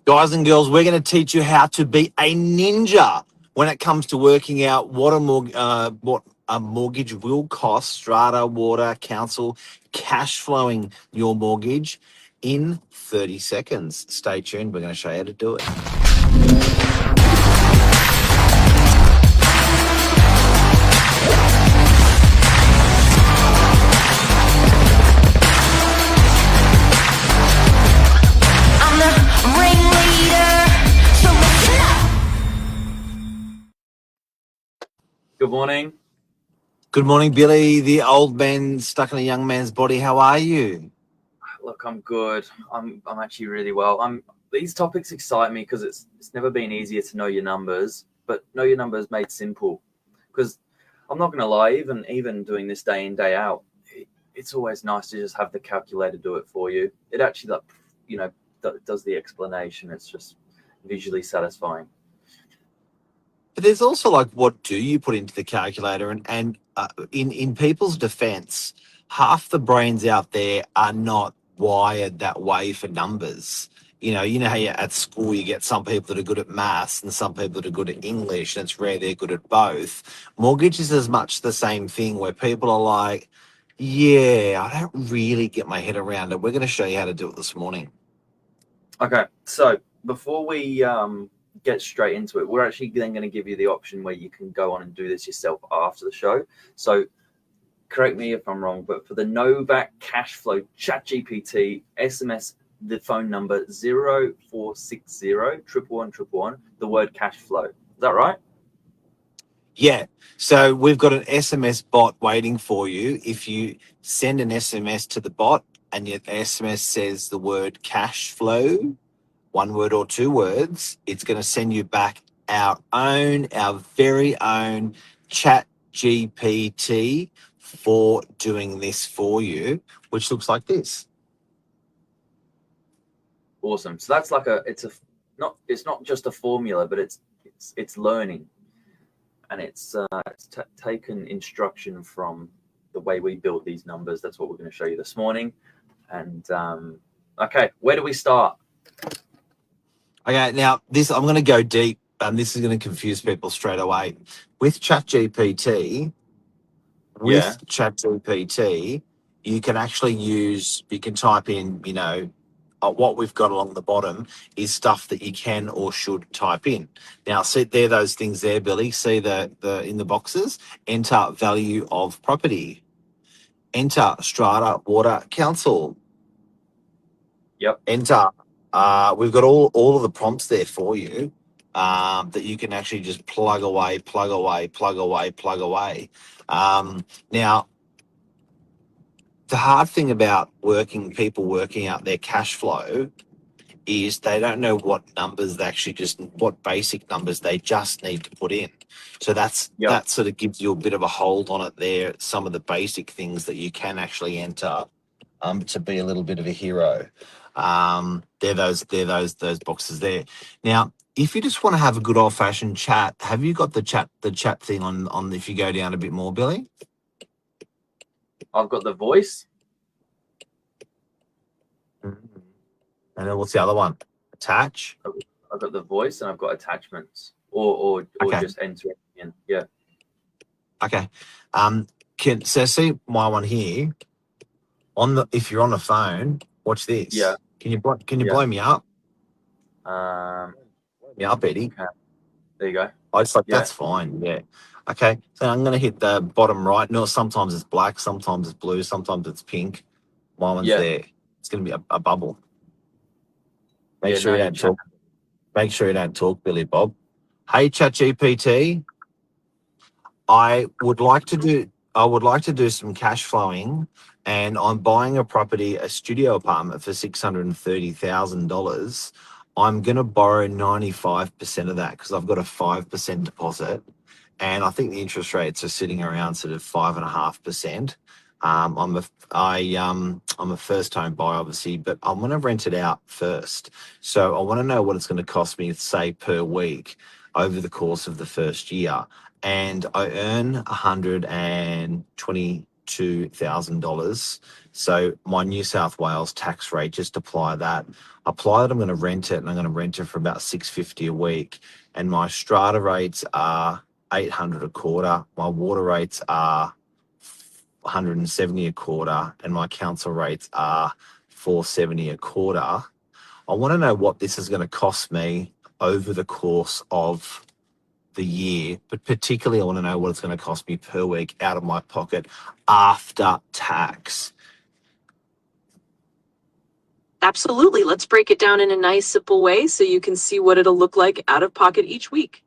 Guys and girls, we're going to teach you how to be a ninja when it comes to working out what a mortgage will cost, strata, water, council, cash flowing your mortgage in 30 seconds. Stay tuned. We're going to show you how to do it. Good morning. Good morning, Billy, the old man stuck in a young man's body. How are you? Look, I'm good. I'm actually really well. These topics excite me because it's never been easier to know your numbers, but know your numbers made simple. Because I'm not going to lie, even doing this day in day out, it's always nice to just have the calculator do it for you. It actually, does the explanation. It's just visually satisfying. But there's also like, what do you put into the calculator? And in people's defense, half the brains out there are not wired that way for numbers. You know how at school you get some people that are good at maths and some people that are good at English, and it's rare they're good at both. Mortgage is as much the same thing where people are like, yeah, I don't really get my head around it. We're going to show you how to do it this morning. Okay, so before we get straight into it, we're actually then going to give you the option where you can go on and do this yourself after the show. So correct me if I'm wrong, but for the Novak cash flow ChatGPT, SMS the phone number 0460 111 the word cash flow. Is that right? Yeah. So we've got an SMS bot waiting for you. If you send an SMS to the bot and your SMS says the word cash flow, one word or two words, it's going to send you back our very own Chat GPT for doing this for you, which looks like this. Awesome. So that's like it's not just a formula, but it's learning, and it's taken instruction from the way we build these numbers. That's what we're going to show you this morning. And okay, where do we start? Okay, now I'm going to go deep, and this is going to confuse people straight away. With ChatGPT, you can actually you can type in, what we've got along the bottom is stuff that you can or should type in. Now, see there, those things there, Billy. See the in the boxes. Enter value of property. Enter strata, water, council. Yep. Enter. We've got all of the prompts there for you that you can actually just plug away. Now, the hard thing about people working out their cash flow is they don't know what basic numbers they just need to put in. So that sort of gives you a bit of a hold on it there. Some of the basic things that you can actually enter to be a little bit of a hero. They're those boxes there. Now, if you just want to have a good old fashioned chat, have you got the chat thing on if you go down a bit more, Billy? I've got the voice. Mm-hmm. And then what's the other one? Attach. I've got the voice and I've got attachments, or Okay. just enter it in. Yeah. Okay. So see my one here if you're on the phone, watch this. Yeah. Can you blow me up? Blow me up, Eddie. Okay. There you go. That's fine. Yeah. Okay. So I'm going to hit the bottom right. No, sometimes it's black, sometimes it's blue, sometimes it's pink. My one's there. It's going to be a bubble. Make sure you don't talk. Make sure you don't talk, Billy Bob. Hey, ChatGPT. I would like to do some cash flowing, and I'm buying a studio apartment for $630,000. I'm going to borrow 95% of that because I've got a 5% deposit, and I think the interest rates are sitting around sort of 5.5%. I'm a first home buyer, obviously, but I'm going to rent it out first. So I want to know what it's going to cost me, say, per week over the course of the first year. And I earn $122 $62,000. So my New South Wales tax rate, just apply that. Apply that I'm going to rent it, and I'm going to rent it for about $650 a week. And my strata rates are $800 a quarter. My water rates are $170 a quarter, and my council rates are $470 a quarter. I want to know what this is going to cost me over the course of the year, but particularly I want to know what it's going to cost me per week out of my pocket after tax. Absolutely. Let's break it down in a nice, simple way so you can see what it'll look like out of pocket each week.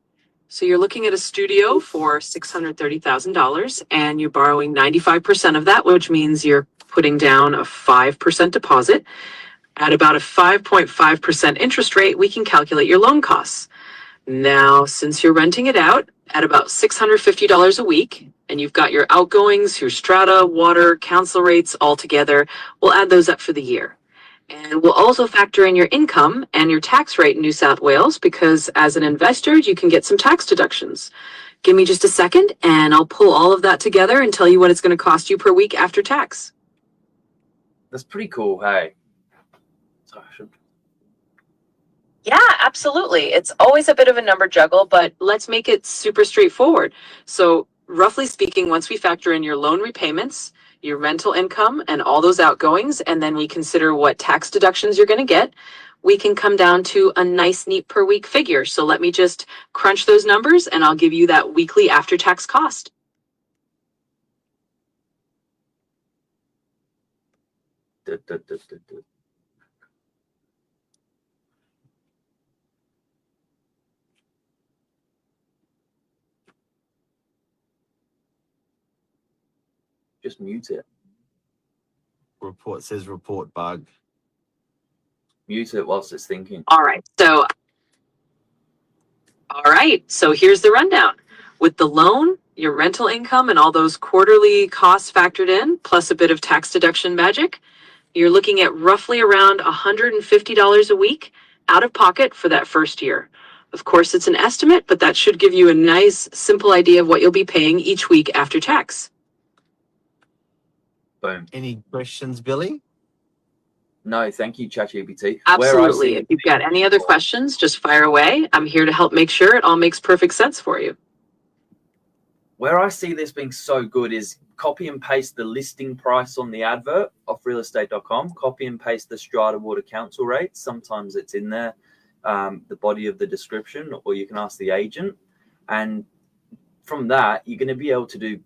So you're looking at a studio for $630,000 and you're borrowing 95% of that, which means you're putting down a 5% deposit. At about a 5.5% interest rate, we can calculate your loan costs. Now, since you're renting it out at about $650 a week, and you've got your outgoings, your strata, water, council rates all together, we'll add those up for the year. And we'll also factor in your income and your tax rate in New South Wales, because as an investor, you can get some tax deductions. Give me just a second, and I'll pull all of that together and tell you what it's going to cost you per week after tax. That's pretty cool. Hey. Sorry, I should... Yeah, absolutely. It's always a bit of a number juggle, but let's make it super straightforward. So, roughly speaking, once we factor in your loan repayments, your rental income, and all those outgoings, and then we consider what tax deductions you're going to get, we can come down to a nice, neat per week figure. So, let me just crunch those numbers and I'll give you that weekly after tax cost. Just mute it. Report says report bug. Mute it whilst it's thinking. All right. So here's the rundown. With the loan, your rental income, and all those quarterly costs factored in, plus a bit of tax deduction magic, you're looking at roughly around $150 a week out of pocket for that first year. Of course, it's an estimate, but that should give you a nice, simple idea of what you'll be paying each week after tax. Boom. Any questions, Billy? No, thank you, ChatGPT. Absolutely. If you've got any other questions, just fire away. I'm here to help make sure it all makes perfect sense for you. Where I see this being so good is copy and paste the listing price on the advert off realestate.com, copy and paste the strata water council rate. Sometimes it's in there, the body of the description, or you can ask the agent. And from that, you're going to be able to do,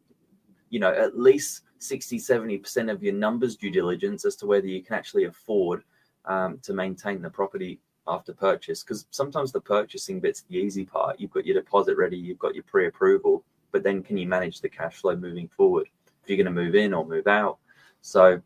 at least 60-70% of your numbers due diligence as to whether you can actually afford to maintain the property after purchase. Because sometimes the purchasing bit's the easy part. You've got your deposit ready, you've got your pre-approval, but then can you manage the cash flow moving forward if you're going to move in or move out? So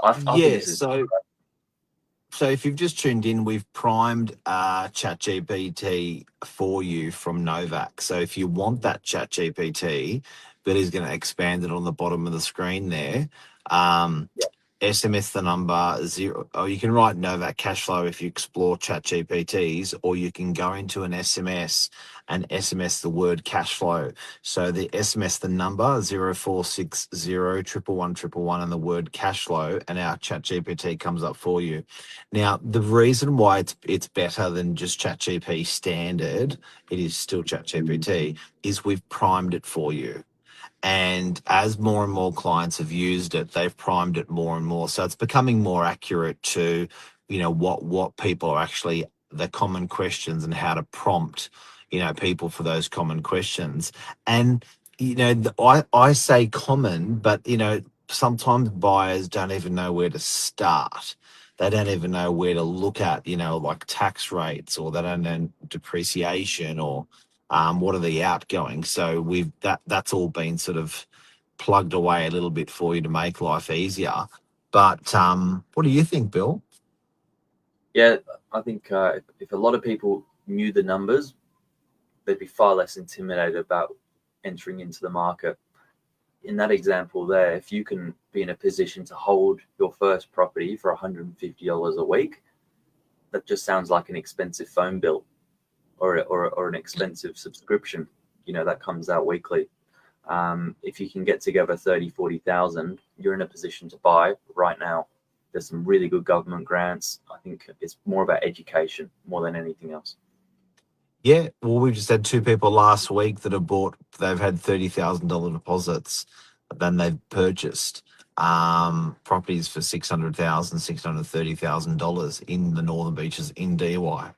I think this is So if you've just tuned in, we've primed ChatGPT for you from Novak. So if you want that ChatGPT, Billy's going to expand it on the bottom of the screen there. SMS the number 0, or you can write Novak cash flow if you explore ChatGPTs, or you can go into an SMS and SMS the word cash flow. So the SMS the number 0460 111 and the word cash flow, and our ChatGPT comes up for you. Now, the reason why it's better than just ChatGPT standard, it is still ChatGPT, is we've primed it for you. And as more and more clients have used it, they've primed it more and more. So it's becoming more accurate to, what people are actually, the common questions, and how to prompt, people for those common questions. And, I say common, but, sometimes buyers don't even know where to start. They don't even know where to look at, like tax rates, or they don't know depreciation, or what are the outgoings. So that's all been sort of plugged away a little bit for you to make life easier. But what do you think, Bill? Yeah, I think if a lot of people knew the numbers, they'd be far less intimidated about entering into the market. In that example there, if you can be in a position to hold your first property for $150 a week, that just sounds like an expensive phone bill or an expensive subscription, that comes out weekly. If you can get together 30, 40,000, you're in a position to buy right now. There's some really good government grants. I think it's more about education more than anything else. Yeah, well, we just had 2 people last week that have bought. They've had $30,000 deposits, then they've purchased properties for $630,000 in the Northern Beaches in DY.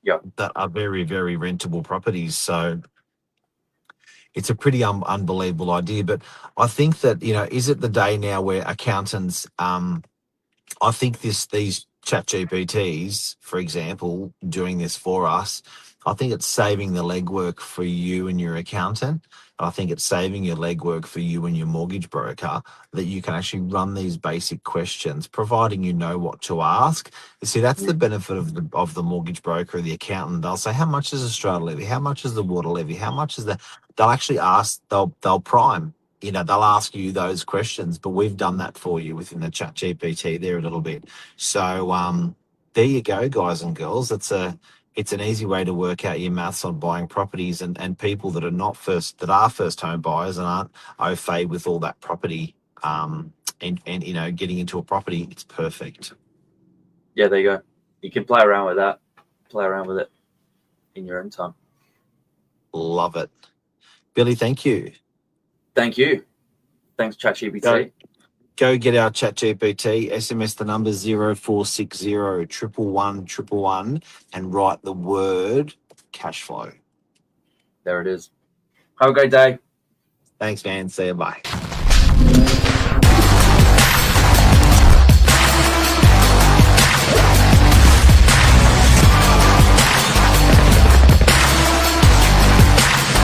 Yeah. That are very, very rentable properties. So it's a pretty unbelievable idea. But I think that, is it the day now where accountants, I think these chat GPTs, for example, doing this for us, I think it's saving the legwork for you and your accountant. I think it's saving your legwork for you and your mortgage broker, that you can actually run these basic questions, providing you know what to ask. You see, that's the benefit of the mortgage broker or the accountant. They'll say, how much is the strata levy? How much is the water levy? How much is they'll actually ask, they'll prime. They'll ask you those questions, but we've done that for you within the chat GPT there a little bit. So there you go, guys and girls. It's an easy way to work out your maths on buying properties, and people that are first home buyers and aren't au fait with all that property and getting into a property. It's perfect. Yeah, there you go. You can play around with that. Play around with it in your own time. Love it. Billy, thank you. Thank you. Thanks, ChatGPT. Go get our ChatGPT, SMS the number 0460 111 and write the word cash flow. There it is. Have a great day. Thanks, man. See you. Bye.